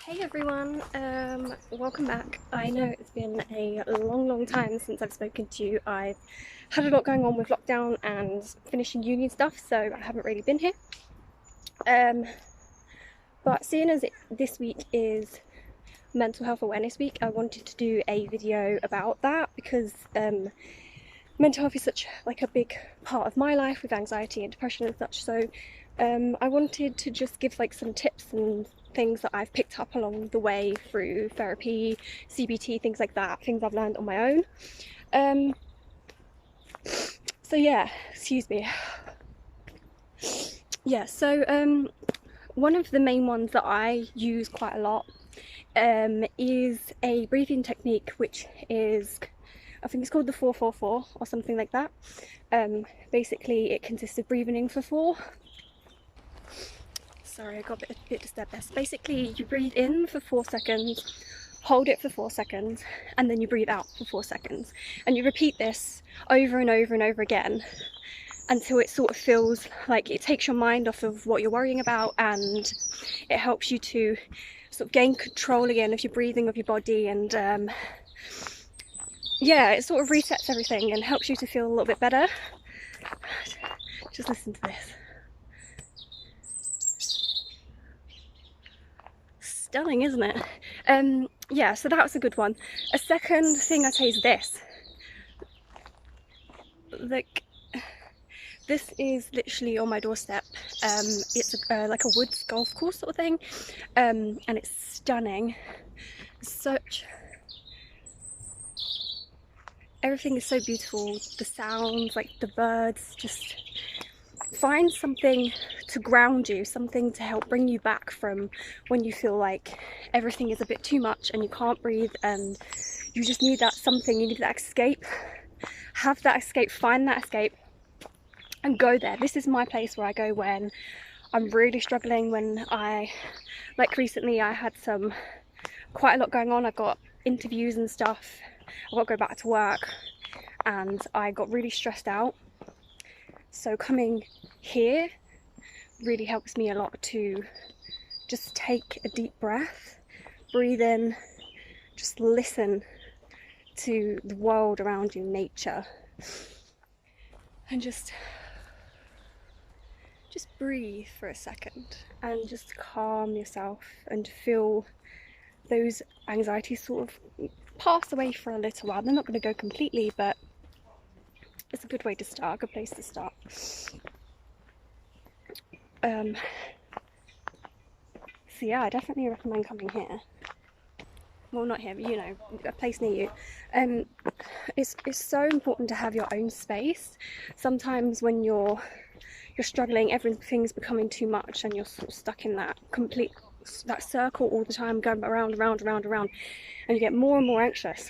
Hey everyone, welcome back. I know it's been a long time since I've spoken to you. I've had a lot going on with lockdown and finishing uni and stuff, so I haven't really been here. But seeing as this week is Mental Health Awareness Week, I wanted to do a video about that because mental health is such a big part of my life with anxiety and depression and such. So I wanted to just give some tips and things that I've picked up along the way through therapy, CBT, things like that, things I've learned on my own. So yeah, excuse me. Yeah, so one of the main ones that I use quite a lot is a breathing technique, which is, I think it's called the 4-4-4 or something like that. Basically it consists of breathing in for 4. Sorry, I got a bit disturbed there. So basically you breathe in for 4 seconds, hold it for 4 seconds, and then you breathe out for 4 seconds. And you repeat this over and over and over again until it sort of feels like it takes your mind off of what you're worrying about, and it helps you to sort of gain control again of your breathing, of your body, and yeah, it sort of resets everything and helps you to feel a little bit better. Just listen to this. Stunning, isn't it? Yeah, so that was a good one. A second thing I'd say is this. This is literally on my doorstep. It's like a woods golf course sort of thing, and it's stunning. Everything is so beautiful. The sounds, like the birds, just find something to ground you, something to help bring you back from when you feel like everything is a bit too much and you can't breathe and you just need that something, you need that escape. Have that escape, find that escape and go there. This is my place where I go when I'm really struggling, when like recently I had quite a lot going on. I've got interviews and stuff, I've got to go back to work, and I got really stressed out. So coming here really helps me a lot to just take a deep breath, breathe in, just listen to the world around you, nature, and just breathe for a second and just calm yourself and feel those anxieties sort of pass away for a little while. They're not going to go completely, but it's a good way to start, a good place to start. So yeah, I definitely recommend coming here. Well, not here, but you know, a place near you. It's so important to have your own space. Sometimes when you're struggling, everything's becoming too much and you're sort of stuck in that circle all the time, going around, and you get more and more anxious.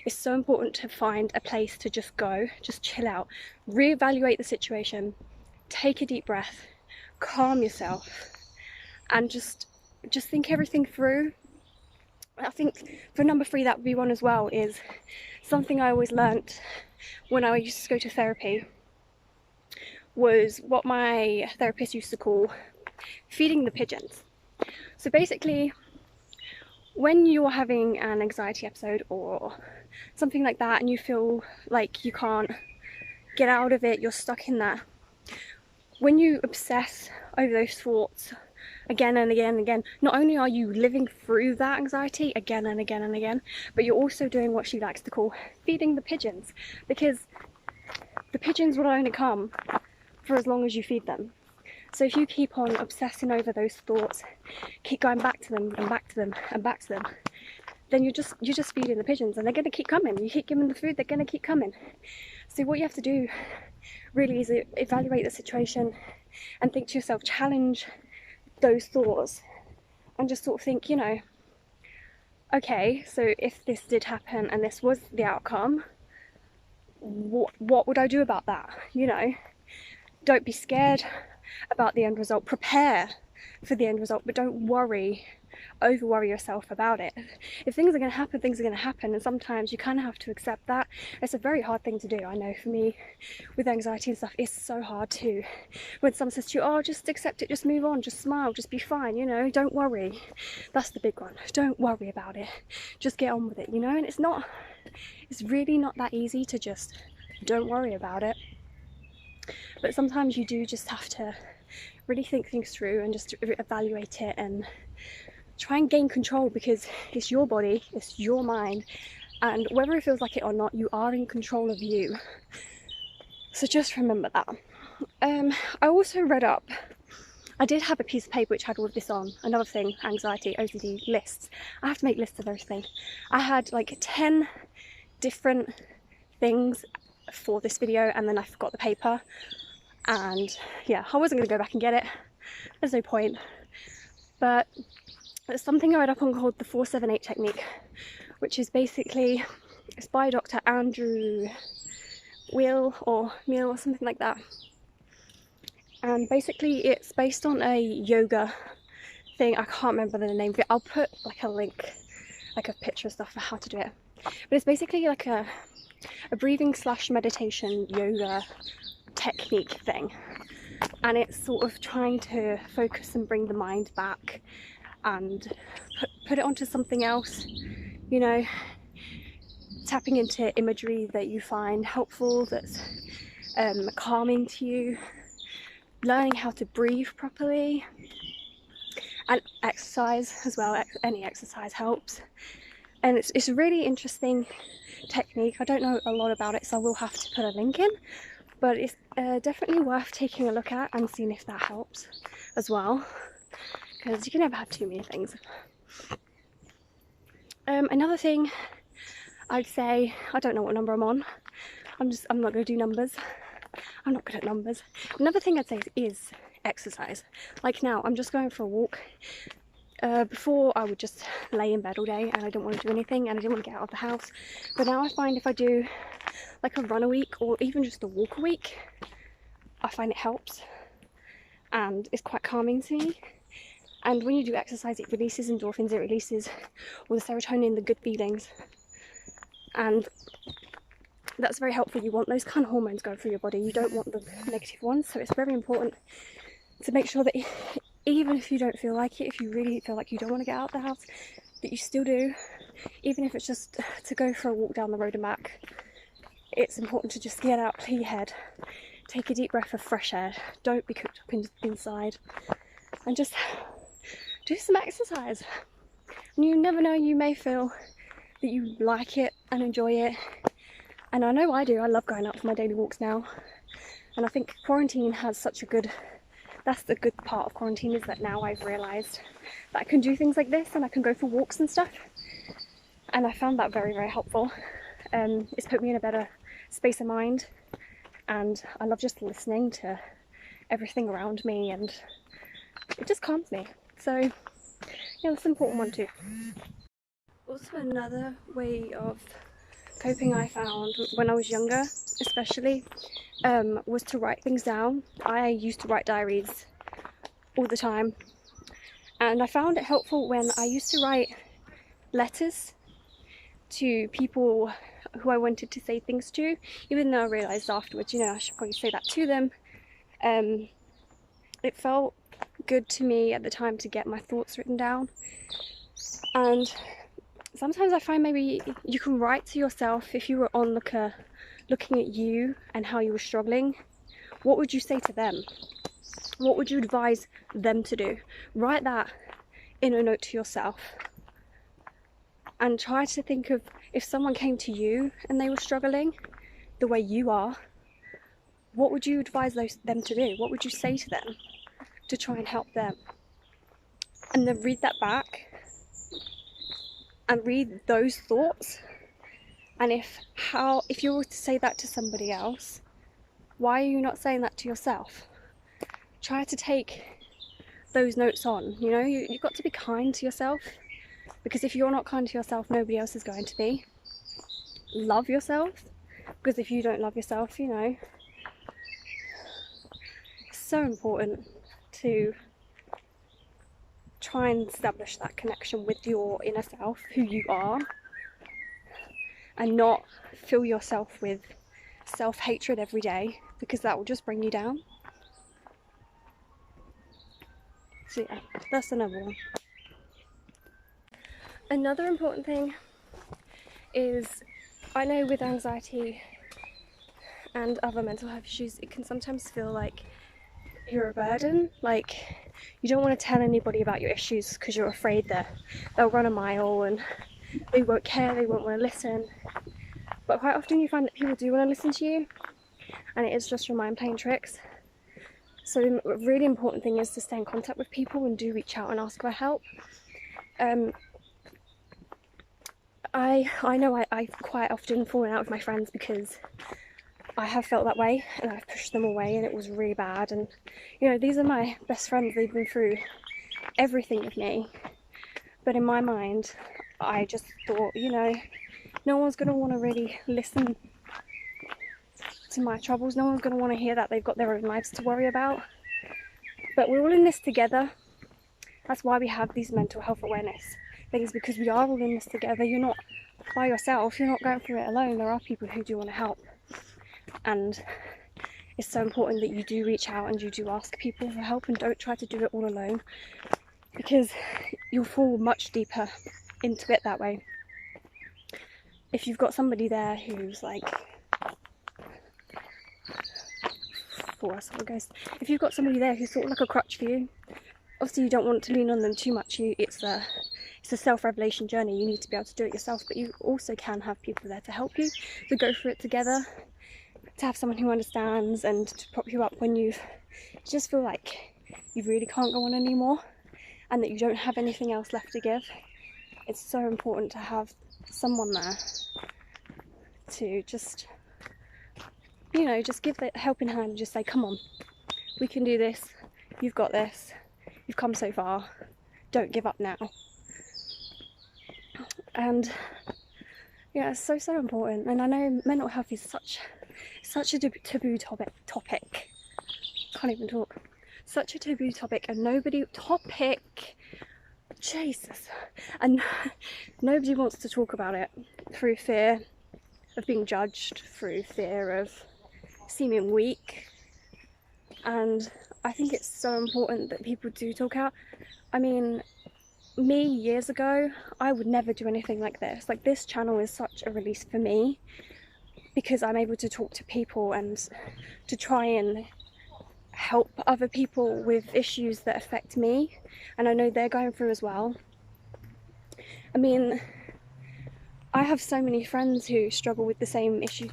It's so important to find a place to just go, just chill out, reevaluate the situation, take a deep breath, calm yourself, and just think everything through. I think for number 3, that would be one as well, is something I always learnt when I used to go to therapy, was what my therapist used to call feeding the pigeons. So basically, when you're having an anxiety episode or something like that and you feel like you can't get out of it, you're stuck in that, when you obsess over those thoughts again and again and again, not only are you living through that anxiety again and again and again, but you're also doing what she likes to call feeding the pigeons, because the pigeons will only come for as long as you feed them. So if you keep on obsessing over those thoughts, keep going back to them and back to them and back to them, then you're just feeding the pigeons, and they're going to keep coming. You keep giving them the food, they're going to keep coming. So what you have to do really is evaluate the situation and think to yourself, challenge those thoughts, and just sort of think, you know, okay, so if this did happen and this was the outcome, what would I do about that? You know, don't be scared about the end result. Prepare for the end result, but don't worry over worry yourself about it. If things are going to happen, things are going to happen, and sometimes you kind of have to accept that. It's a very hard thing to do. I know for me with anxiety and stuff, it's so hard to, when someone says to you, oh, just accept it, just move on, just smile, just be fine, you know, don't worry. That's the big one. Don't worry about it, just get on with it, you know. And it's really not that easy to just don't worry about it. But sometimes you do just have to really think things through and just evaluate it and try and gain control, because it's your body, it's your mind, and whether it feels like it or not, you are in control of you. So just remember that. I also read up, I did have a piece of paper which had all of this on. Another thing, anxiety, OCD, lists. I have to make lists of everything. I had like 10 different things for this video, and then I forgot the paper, and yeah, I wasn't going to go back and get it. There's no point. But there's something I read up on called the 478 technique, which is basically, it's by Dr. Andrew Will or Meal or something like that. And basically it's based on a yoga thing. I can't remember the name of it. I'll put like a link, like a picture of stuff for how to do it. But it's basically like a breathing / meditation yoga technique thing. And it's sort of trying to focus and bring the mind back and put it onto something else, you know, tapping into imagery that you find helpful, that's calming to you, learning how to breathe properly, and exercise as well. Any exercise helps. And it's a really interesting technique. I don't know a lot about it, so I will have to put a link in, but it's definitely worth taking a look at and seeing if that helps as well, because you can never have too many things. Another thing I'd say, I don't know what number I'm on. I'm not going to do numbers. I'm not good at numbers. Another thing I'd say is exercise. Like now, I'm just going for a walk. Before I would just lay in bed all day and I didn't want to do anything and I didn't want to get out of the house. But now I find if I do like a run a week or even just a walk a week, I find it helps and it's quite calming to me. And when you do exercise, it releases endorphins, it releases all the serotonin, the good feelings, and that's very helpful. You want those kind of hormones going through your body, you don't want the negative ones. So it's very important to make sure that even if you don't feel like it, if you really feel like you don't want to get out of the house, that you still do, even if it's just to go for a walk down the road and back. It's important to just get out, clear your head, take a deep breath of fresh air, don't be cooped up inside, and just do some exercise. And you never know, you may feel that you like it and enjoy it. And I know I do. I love going out for my daily walks now. And I think quarantine has such a good, that's the good part of quarantine, is that now I've realised that I can do things like this and I can go for walks and stuff. And I found that very, very helpful. It's put me in a better space of mind. And I love just listening to everything around me, and it just calms me. So yeah, that's an important one too. Also, another way of coping I found when I was younger, especially, was to write things down. I used to write diaries all the time, and I found it helpful when I used to write letters to people who I wanted to say things to, even though I realised afterwards, you know, I should probably say that to them. It felt good to me at the time to get my thoughts written down. And sometimes I find maybe you can write to yourself. If you were onlooker looking at you and how you were struggling, what would you say to them? What would you advise them to do? Write that in a note to yourself, and try to think of, if someone came to you and they were struggling the way you are, what would you advise them to do? What would you say to them to try and help them? And then read that back and read those thoughts. And if you were to say that to somebody else, why are you not saying that to yourself? Try to take those notes on. You know, you've got to be kind to yourself, because if you're not kind to yourself, nobody else is going to be. Love yourself, because if you don't love yourself, you know, it's so important to try and establish that connection with your inner self, who you are, and not fill yourself with self-hatred every day, because that will just bring you down. So yeah, that's another one. Another important thing is, I know with anxiety and other mental health issues, it can sometimes feel like you're a burden. Like, you don't want to tell anybody about your issues because you're afraid that they'll run a mile and they won't care, they won't want to listen. But quite often you find that people do want to listen to you, and it is just your mind playing tricks. So a really important thing is to stay in contact with people and do reach out and ask for help. I know I've quite often fallen out with my friends because I have felt that way, and I've pushed them away, and it was really bad. And you know, these are my best friends, they've been through everything with me, but in my mind I just thought, you know, no one's going to want to really listen to my troubles, no one's going to want to hear that they've got their own lives to worry about. But we're all in this together. That's why we have these mental health awareness things, because we are all in this together. You're not by yourself, you're not going through it alone. There are people who do want to help, and it's so important that you do reach out and you do ask people for help, and don't try to do it all alone, because you'll fall much deeper into it that way. If you've got somebody there who's like, if you've got somebody there who's sort of like a crutch for you, obviously you don't want to lean on them too much. It's a self-revelation journey. You need to be able to do it yourself, but you also can have people there to help you, to go through it together, to have someone who understands and to prop you up when you just feel like you really can't go on anymore and that you don't have anything else left to give. It's so important to have someone there to just, you know, just give the helping hand and just say, come on, we can do this, you've got this, you've come so far, don't give up now. And yeah, it's so important. And I know mental health is such a taboo topic. Can't even talk. Such a taboo topic, and Jesus, and nobody wants to talk about it through fear of being judged, through fear of seeming weak. And I think it's so important that people do talk out. I mean, me years ago, I would never do anything like this. Like, this channel is such a release for me because I'm able to talk to people and to try and help other people with issues that affect me, and I know they're going through as well. I mean, I have so many friends who struggle with the same issues,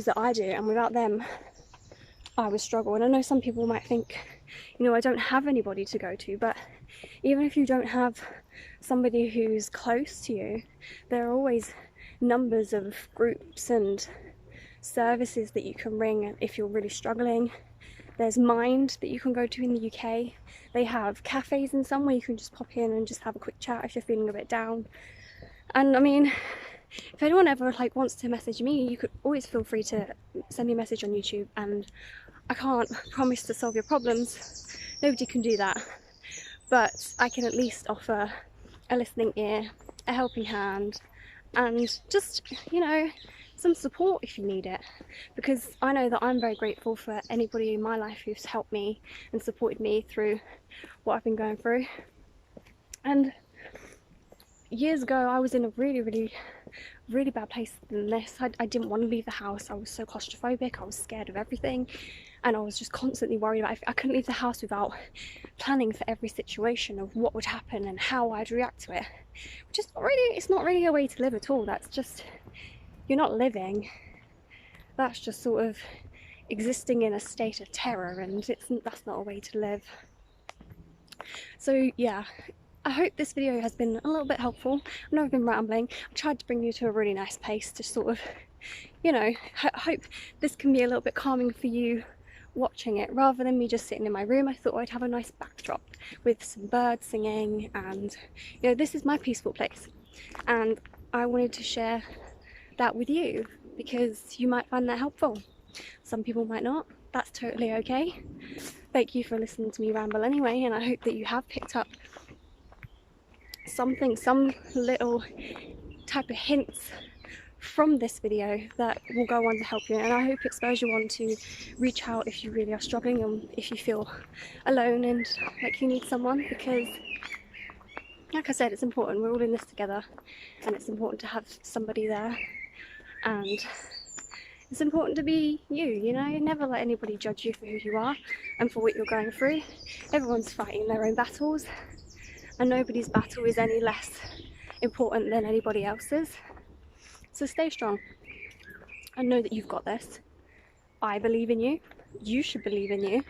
that I do, and without them I would struggle. And I know some people might think, you know, I don't have anybody to go to, but even if you don't have somebody who's close to you, there are always numbers of groups and services that you can ring if you're really struggling. There's Mind that you can go to in the UK. They have cafes in some where you can just pop in and just have a quick chat if you're feeling a bit down. And I mean, if anyone ever like wants to message me, you could always feel free to send me a message on YouTube, and I can't promise to solve your problems, nobody can do that, but I can at least offer a listening ear, a helping hand, and just, you know, some support if you need it, because I know that I'm very grateful for anybody in my life who's helped me and supported me through what I've been going through. And years ago I was in a really bad place than this. I didn't want to leave the house. I was so claustrophobic, I was scared of everything, and I was just constantly worried about I couldn't leave the house without planning for every situation of what would happen and how I'd react to it, which is not really, it's not really a way to live at all. That's just, you're not living, that's just sort of existing in a state of terror, and that's not a way to live. So yeah, I hope this video has been a little bit helpful. I know I've been rambling. I tried to bring you to a really nice pace to sort of, you know, hope this can be a little bit calming for you watching it, rather than me just sitting in my room. I thought I'd have a nice backdrop with some birds singing, and you know, this is my peaceful place, and I wanted to share that with you because you might find that helpful. Some people might not, that's totally okay. Thank you for listening to me ramble anyway, and I hope that you have picked up something, some little type of hints from this video that will go on to help you, and I hope it spurs you on to reach out if you really are struggling and if you feel alone and like you need someone, because like I said, it's important. We're all in this together, and it's important to have somebody there, and it's important to be you, you know. Never let anybody judge you for who you are and for what you're going through. Everyone's fighting their own battles, and nobody's battle is any less important than anybody else's. So stay strong and know that you've got this. I believe in you. You should believe in you.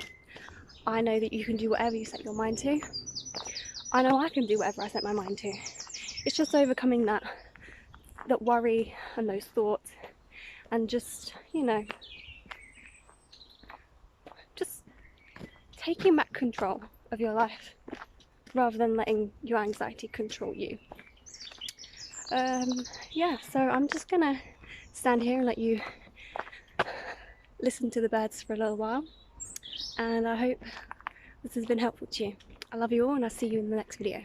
I know that you can do whatever you set your mind to. I know I can do whatever I set my mind to. It's just overcoming that worry and those thoughts, and just, you know, just taking back control of your life rather than letting your anxiety control you. Yeah, so I'm just gonna stand here and let you listen to the birds for a little while, and I hope this has been helpful to you. I love you all, and I'll see you in the next video.